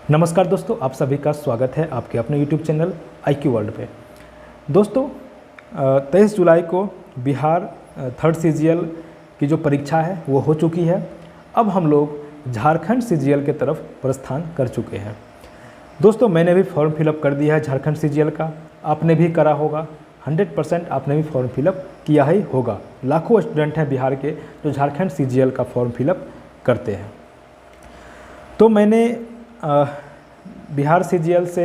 नमस्कार दोस्तों, आप सभी का स्वागत है आपके अपने YouTube चैनल IQ वर्ल्ड पे। दोस्तों 23 जुलाई को बिहार थर्ड CGL की जो परीक्षा है वो हो चुकी है। अब हम लोग झारखंड CGL के तरफ प्रस्थान कर चुके हैं। दोस्तों मैंने भी फॉर्म फिलअप कर दिया है झारखंड CGL का, आपने भी करा होगा। 100% आपने भी फॉर्म फिलअप किया ही होगा। लाखों स्टूडेंट हैं बिहार के जो झारखंड CGL का फॉर्म फिलअप करते हैं। तो मैंने बिहार CGL से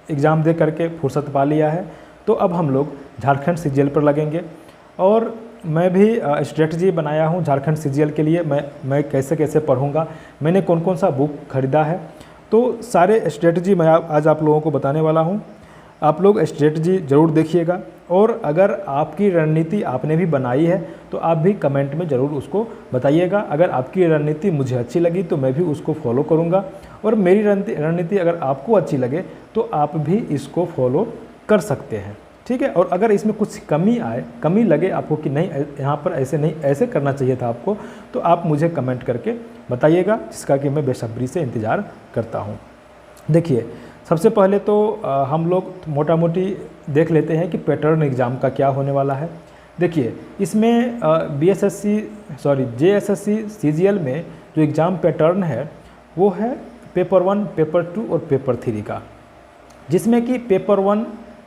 एग्ज़ाम दे करके फुर्सत पा लिया है। तो अब हम लोग झारखंड CGL पर लगेंगे और मैं भी स्ट्रेटजी बनाया हूँ झारखंड CGL के लिए। मैं कैसे कैसे पढ़ूँगा, मैंने कौन कौन सा बुक खरीदा है, तो सारे स्ट्रेटजी मैं आज आप लोगों को बताने वाला हूँ। आप लोग स्ट्रेटजी ज़रूर देखिएगा और अगर आपकी रणनीति आपने भी बनाई है तो आप भी कमेंट में ज़रूर उसको बताइएगा। अगर आपकी रणनीति मुझे अच्छी लगी तो मैं भी उसको फॉलो करूँगा और मेरी रणनीति अगर आपको अच्छी लगे तो आप भी इसको फॉलो कर सकते हैं, ठीक है। और अगर इसमें कुछ कमी लगे आपको कि नहीं यहाँ पर ऐसे नहीं, ऐसे करना चाहिए था आपको, तो आप मुझे कमेंट करके बताइएगा, जिसका कि मैं बेसब्री से इंतज़ार करता हूँ। देखिए सबसे पहले तो हम लोग मोटा मोटी देख लेते हैं कि पैटर्न एग्ज़ाम का क्या होने वाला है। देखिए इसमें JSSC CGL में जो एग्ज़ाम पैटर्न है वो है पेपर 1, पेपर 2 और पेपर 3 का, जिसमें कि पेपर 1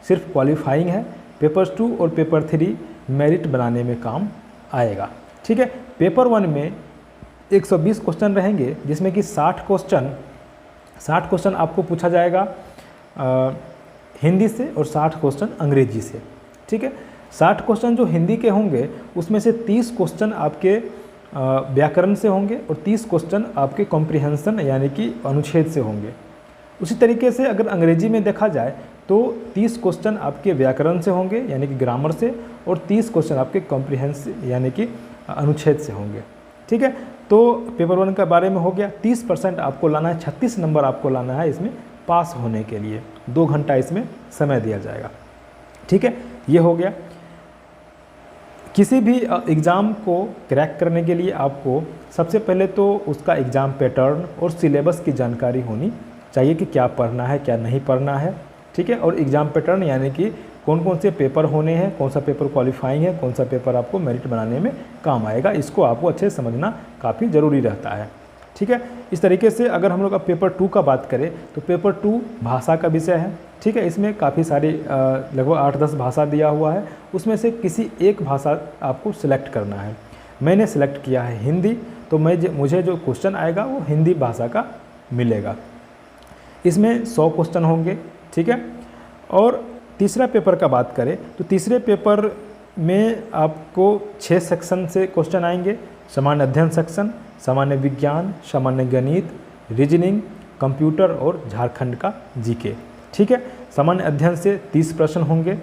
सिर्फ क्वालिफाइंग है, पेपर 2 और पेपर 3 मेरिट बनाने में काम आएगा, ठीक है। पेपर 1 में 120 क्वेश्चन रहेंगे, जिसमें कि 60 क्वेश्चन आपको पूछा जाएगा हिंदी से और 60 क्वेश्चन अंग्रेजी से, ठीक है। 60 क्वेश्चन जो हिंदी के होंगे उसमें से 30 क्वेश्चन आपके व्याकरण से होंगे और 30 क्वेश्चन आपके कॉम्प्रिहेंशन यानी कि अनुच्छेद से होंगे। उसी तरीके से अगर अंग्रेजी में देखा जाए तो 30 क्वेश्चन आपके व्याकरण से होंगे यानी कि ग्रामर से और 30 क्वेश्चन आपके कॉम्प्रिहेंशन यानी कि अनुच्छेद से होंगे, ठीक है। तो पेपर 1 के बारे में हो गया। 30% आपको लाना है, 36 नंबर आपको लाना है इसमें पास होने के लिए। 2 घंटा इसमें समय दिया जाएगा, ठीक है। ये हो गया। किसी भी एग्ज़ाम को क्रैक करने के लिए आपको सबसे पहले तो उसका एग्ज़ाम पैटर्न और सिलेबस की जानकारी होनी चाहिए कि क्या पढ़ना है क्या नहीं पढ़ना है, ठीक है। और एग्ज़ाम पैटर्न यानी कि कौन कौन से पेपर होने हैं, कौन सा पेपर क्वालिफाइंग है, कौन सा पेपर आपको मेरिट बनाने में काम आएगा, इसको आपको अच्छे से समझना काफ़ी ज़रूरी रहता है, ठीक है। इस तरीके से अगर हम लोग अब पेपर 2 का बात करें तो पेपर 2 भाषा का विषय है, ठीक है। इसमें काफ़ी सारी लगभग 8-10 भाषा दिया हुआ है, उसमें से किसी एक भाषा आपको सिलेक्ट करना है। मैंने सिलेक्ट किया है हिंदी, तो मुझे जो क्वेश्चन आएगा वो हिंदी भाषा का मिलेगा। इसमें 100 क्वेश्चन होंगे, ठीक है। और तीसरा पेपर का बात करें तो तीसरे पेपर में आपको 6 सेक्शन से क्वेश्चन आएंगे। सामान्य अध्ययन सेक्शन, सामान्य विज्ञान, सामान्य गणित, रीजनिंग, कंप्यूटर और झारखंड का जीके, ठीक है। सामान्य अध्ययन से 30 प्रश्न होंगे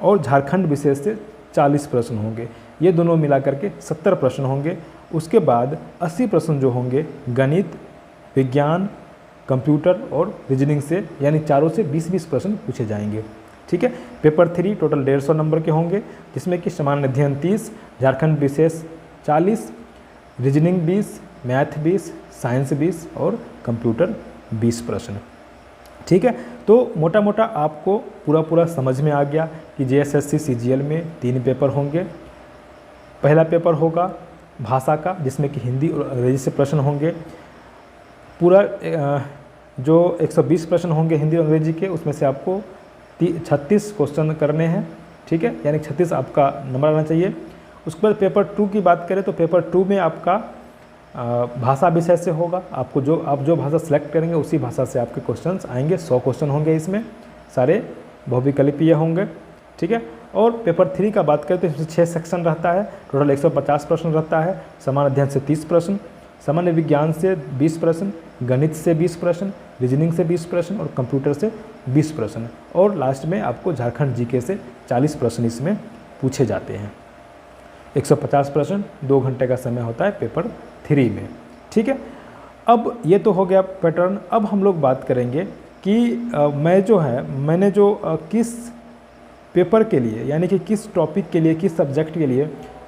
और झारखंड विषय से 40 प्रश्न होंगे। ये दोनों मिला करके 70 प्रश्न होंगे। उसके बाद 80 प्रश्न जो होंगे गणित, विज्ञान, कंप्यूटर और रीजनिंग से, यानी चारों से 20-20 प्रश्न पूछे जाएंगे, ठीक है। पेपर 3 टोटल 150 नंबर के होंगे, जिसमें कि सामान्य अध्ययन 30, झारखंड विशेष 40, रीजनिंग 20, मैथ 20, साइंस 20 और कंप्यूटर 20 प्रश्न, ठीक है। तो मोटा मोटा आपको पूरा समझ में आ गया कि JSSC CGL में 3 पेपर होंगे। पहला पेपर होगा भाषा का, जिसमें कि हिंदी और अंग्रेजी से प्रश्न होंगे। पूरा जो 120 प्रश्न होंगे हिंदी और अंग्रेजी के, उसमें से आपको 36 क्वेश्चन करने हैं, ठीक है, यानी 36 आपका नंबर आना चाहिए। उसके बाद पेपर 2 की बात करें तो पेपर 2 में आपका भाषा विषय से होगा। आप जो भाषा सेलेक्ट करेंगे उसी भाषा से आपके क्वेश्चंस आएंगे। 100 क्वेश्चन होंगे, इसमें सारे बहुविकल्पीय होंगे, ठीक है। और पेपर 3 का बात करें तो इसमें 6 सेक्शन रहता है, टोटल 150 प्रश्न रहता है। सामान्य अध्ययन से 30 प्रश्न, सामान्य विज्ञान से 20 प्रश्न, गणित से 20 प्रश्न, रीजनिंग से 20 प्रश्न और कंप्यूटर से 20 प्रश्न। और लास्ट में आपको झारखंड जीके से 40 प्रश्न इसमें पूछे जाते हैं। 150 प्रश्न, 2 घंटे का समय होता है पेपर 3 में, ठीक है। अब ये तो हो गया पैटर्न। अब हम लोग बात करेंगे कि मैंने किस पेपर के लिए यानी कि किस टॉपिक के लिए, किस सब्जेक्ट के लिए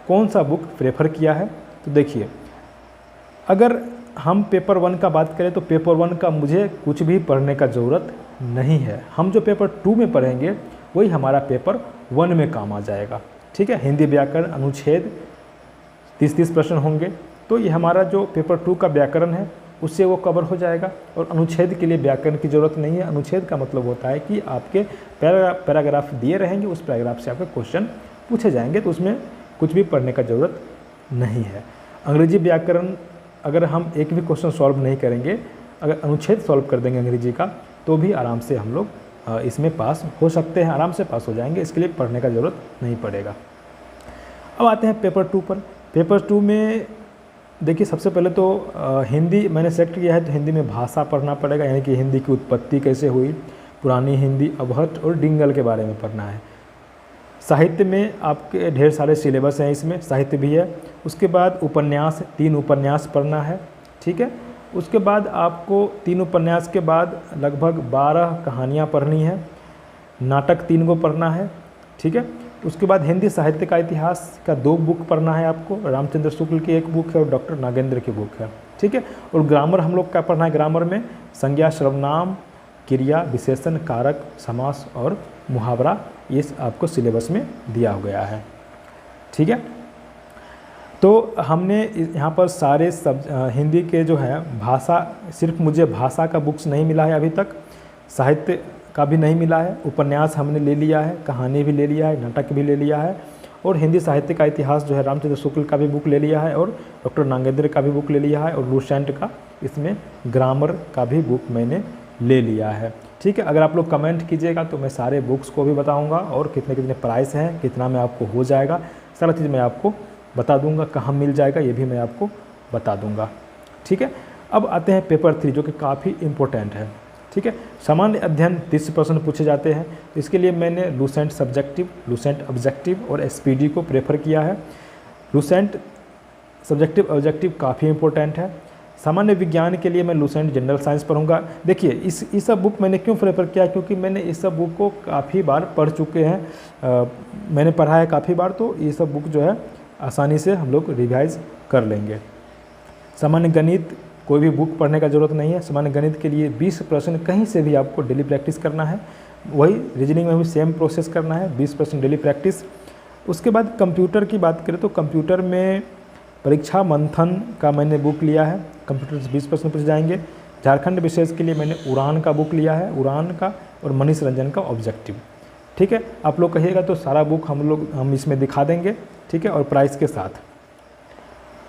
कौन सा बुक प्रेफर किया है। तो देखिए अगर हम पेपर 1 का बात करें तो पेपर 1 का मुझे कुछ भी पढ़ने का ज़रूरत नहीं है। हम जो पेपर 2 में पढ़ेंगे वही हमारा पेपर 1 में काम आ जाएगा। ठीक है, हिंदी व्याकरण अनुच्छेद 30 प्रश्न होंगे, तो ये हमारा जो पेपर 2 का व्याकरण है उससे वो कवर हो जाएगा। और अनुच्छेद के लिए व्याकरण की ज़रूरत नहीं है। अनुच्छेद का मतलब होता है कि आपके पैराग्राफ दिए रहेंगे, उस पैराग्राफ से आपके क्वेश्चन पूछे जाएंगे, तो उसमें कुछ भी पढ़ने का ज़रूरत नहीं है। अंग्रेजी व्याकरण अगर हम एक भी क्वेश्चन सॉल्व नहीं करेंगे, अगर अनुच्छेद सॉल्व कर देंगे अंग्रेजी का, तो भी आराम से हम लोग इसमें पास हो सकते हैं, आराम से पास हो जाएंगे। इसके लिए पढ़ने का ज़रूरत नहीं पड़ेगा। अब आते हैं पेपर 2 पर। पेपर 2 में देखिए, सबसे पहले तो हिंदी मैंने सेलेक्ट किया है, तो हिंदी में भाषा पढ़ना पड़ेगा, यानी कि हिंदी की उत्पत्ति कैसे हुई, पुरानी हिंदी, अबहट और डिंगल के बारे में पढ़ना है। साहित्य में आपके ढेर सारे सिलेबस हैं, इसमें साहित्य भी है। उसके बाद उपन्यास, 3 उपन्यास पढ़ना है। ठीक है, उसके बाद आपको 3 उपन्यास के बाद लगभग 12 कहानियाँ पढ़नी है। नाटक 3 को पढ़ना है। ठीक है, उसके बाद हिंदी साहित्य का इतिहास का 2 बुक पढ़ना है आपको। रामचंद्र शुक्ल की एक बुक है और डॉक्टर नागेंद्र की बुक है। ठीक है, और ग्रामर हम लोग का पढ़ना है। ग्रामर में संज्ञा, सर्वनाम, क्रिया, विशेषण, कारक, समास और मुहावरा, ये आपको सिलेबस में दिया गया है। ठीक है, तो हमने यहाँ पर सारे हिंदी के जो है भाषा, सिर्फ मुझे भाषा का बुक्स नहीं मिला है अभी तक, साहित्य का भी नहीं मिला है, उपन्यास हमने ले लिया है, कहानी भी ले लिया है, नाटक भी ले लिया है, और हिंदी साहित्य का इतिहास जो है रामचंद्र शुक्ल का भी बुक ले लिया है, और डॉक्टर नागेंद्र का भी बुक ले लिया है, और लूसेंट का इसमें ग्रामर का भी बुक मैंने ले लिया है। ठीक है, अगर आप लोग कमेंट कीजिएगा तो मैं सारे बुक्स को भी बताऊंगा, और कितने कितने प्राइस हैं, कितना में आपको हो जाएगा, सारा चीज़ मैं आपको बता दूंगा। कहाँ मिल जाएगा ये भी मैं आपको बता दूंगा। ठीक है, अब आते हैं पेपर 3, जो कि काफ़ी इम्पोर्टेंट है। ठीक है, सामान्य अध्ययन 30 प्रश्न पूछे जाते हैं। इसके लिए मैंने लूसेंट सब्जेक्टिव, लूसेंट ऑब्जेक्टिव और एसपीडी को प्रेफर किया है। लूसेंट सब्जेक्टिव ऑब्जेक्टिव काफ़ी इंपॉर्टेंट है। सामान्य विज्ञान के लिए मैं लूसेंट जनरल साइंस पढ़ूंगा। देखिए, इस सब बुक मैंने क्यों प्रेफर किया, क्योंकि मैंने इस सब बुक को काफ़ी बार पढ़ चुके हैं, मैंने पढ़ा है काफ़ी बार, तो ये सब बुक जो है आसानी से हम लोग रिवाइज कर लेंगे। सामान्य गणित कोई भी बुक पढ़ने का ज़रूरत नहीं है। सामान्य गणित के लिए 20 प्रश्न कहीं से भी आपको डेली प्रैक्टिस करना है। वही रीजनिंग में भी सेम प्रोसेस करना है, 20 प्रश्न डेली प्रैक्टिस। उसके बाद कंप्यूटर की बात करें तो कंप्यूटर में परीक्षा मंथन का मैंने बुक लिया है, कंप्यूटर से 20 प्रश्न पूछ जाएंगे। झारखंड विशेष के लिए मैंने उड़ान का बुक लिया है, उड़ान का, और मनीष रंजन का ऑब्जेक्टिव। ठीक है, आप लोग कहिएगा तो सारा बुक हम इसमें दिखा देंगे। ठीक है, और प्राइस के साथ।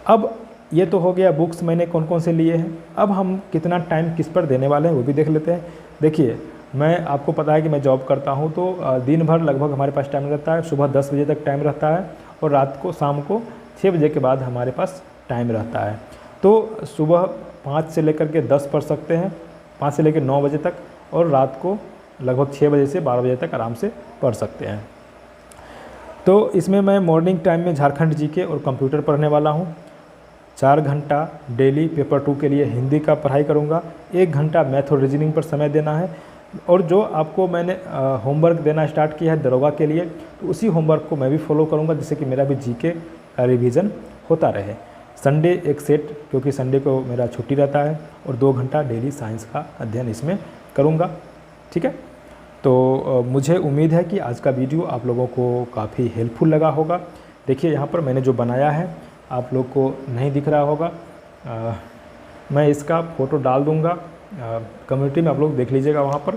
अब ये तो हो गया बुक्स मैंने कौन कौन से लिए हैं। अब हम कितना टाइम किस पर देने वाले हैं वो भी देख लेते हैं। देखिए, मैं आपको पता है कि मैं जॉब करता हूँ, तो दिन भर लगभग हमारे पास टाइम रहता है। सुबह 10 बजे तक टाइम रहता है, और रात को शाम को 6 बजे के बाद हमारे पास टाइम रहता है। तो सुबह 5 से लेकर के 10 पढ़ सकते हैं, 5 से लेकर 9 बजे तक, और रात को लगभग 6 बजे से 12 बजे तक आराम से पढ़ सकते हैं। तो इसमें मैं मॉर्निंग टाइम में झारखंड जीके और कंप्यूटर पढ़ने वाला हूँ। 4 घंटा डेली पेपर 2 के लिए हिंदी का पढ़ाई करूँगा। 1 घंटा मैथ और रीजनिंग पर समय देना है। और जो आपको मैंने होमवर्क देना स्टार्ट किया है दरोगा के लिए, तो उसी होमवर्क को मैं भी फॉलो करूँगा, जिससे कि मेरा भी जीके का रिवीजन होता रहे। संडे एक सेट, क्योंकि संडे को मेरा छुट्टी रहता है, और 2 घंटा डेली साइंस का अध्ययन इसमें करूँगा। ठीक है, तो मुझे उम्मीद है कि आज का वीडियो आप लोगों को काफ़ी हेल्पफुल लगा होगा। देखिए, यहाँ पर मैंने जो बनाया है आप लोग को नहीं दिख रहा होगा, मैं इसका फ़ोटो डाल दूँगा कम्युनिटी में, आप लोग देख लीजिएगा वहाँ पर।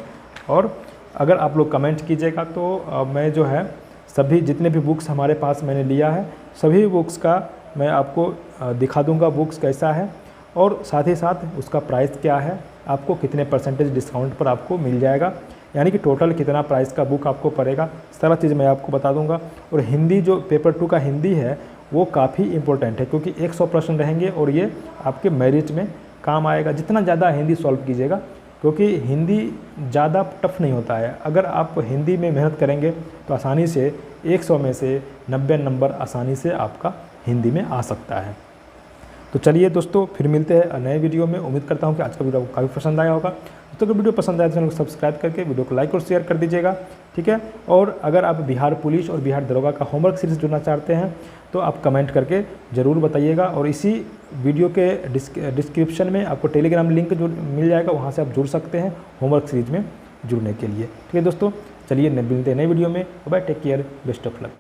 और अगर आप लोग कमेंट कीजिएगा तो मैं जो है सभी जितने भी बुक्स हमारे पास मैंने लिया है, सभी बुक्स का मैं आपको दिखा दूँगा बुक्स कैसा है, और साथ ही साथ उसका प्राइस क्या है, आपको कितने % डिस्काउंट पर आपको मिल जाएगा, यानी कि टोटल कितना प्राइस का बुक आपको पड़ेगा, सारा चीज़ मैं आपको बता दूंगा। और हिंदी जो पेपर 2 का हिंदी है वो काफ़ी इंपॉर्टेंट है, क्योंकि 100 प्रश्न रहेंगे, और ये आपके मेरिट में काम आएगा। जितना ज़्यादा हिंदी सॉल्व कीजिएगा, क्योंकि हिंदी ज़्यादा टफ नहीं होता है। अगर आप हिंदी में मेहनत करेंगे तो आसानी से 100 में से 90 नंबर आसानी से आपका हिंदी में आ सकता है। तो चलिए दोस्तों, फिर मिलते हैं नए वीडियो में। उम्मीद करता हूँ कि आज का वीडियो आपको काफ़ी पसंद आया होगा। तो अगर वीडियो पसंद आया तो चैनल को सब्सक्राइब करके वीडियो को लाइक और शेयर कर दीजिएगा, ठीक है। और अगर आप बिहार पुलिस और बिहार दरोगा का होमवर्क सीरीज जुड़ना चाहते हैं तो आप कमेंट करके ज़रूर बताइएगा। और इसी वीडियो के डिस्क्रिप्शन में आपको टेलीग्राम लिंक जो मिल जाएगा, वहाँ से आप जुड़ सकते हैं होमवर्क सीरीज में जुड़ने के लिए, ठीक है दोस्तों। चलिए मिलते हैं नए वीडियो में। Bye, take care, best of luck.